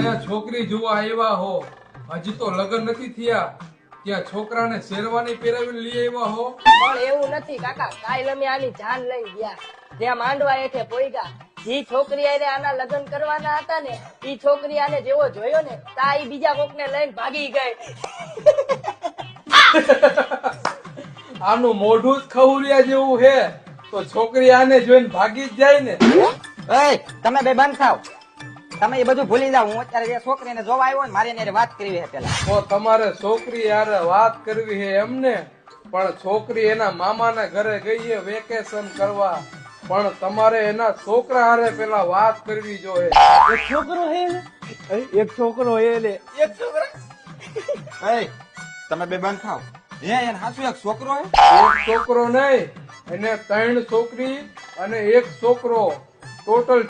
અહીંયા છોકરી જોવા આવ્યા હો, હજી તો લગ્ન નથી થયા, ત્યાં છોકરાને શેરવાની પહેરાવીને લઈ આવ્યા હો. પણ એવું નથી કાકા, કાલ અમે આની જાન લઈ ગયા, જ્યાં માંડવા હેઠે પોઈગા. જે છોકરી આરે આના લગ્ન કરવાના હતા ને, ઈ છોકરી આને જેવો જોયો ને તા ઈ બીજા કોકને લઈને ભાગી ગઈ. આનું મોઢું જ ખવરિયા જેવું હે, તો છોકરી આને જોઈને ભાગી જ જાય ને. એય, તમે બે બંધ થાવ. તમે એ બધું ભૂલી જાવ. હું અત્યારે જે છોકરીને જોવા આવ્યો ને, મારી એને વાત કરવી છે પેલા. તો તમારે છોકરી યારે વાત કરવી હે એમને, પણ છોકરી એના મામાના ઘરે ગઈ છે વેકેશન કરવા, પણ તમારે એના છોકરા હારે પેલા વાત કરવી જોઈએ. એક છોકરો હે ને? એક છોકરો હે ને? એક છોકરો? એય, તમે બે બંધ થાવ. હે એને હાસુ એક છોકરો હે? એક છોકરો નહીં, એને 3 છોકરી અને 1 છોકરો, ટોટલ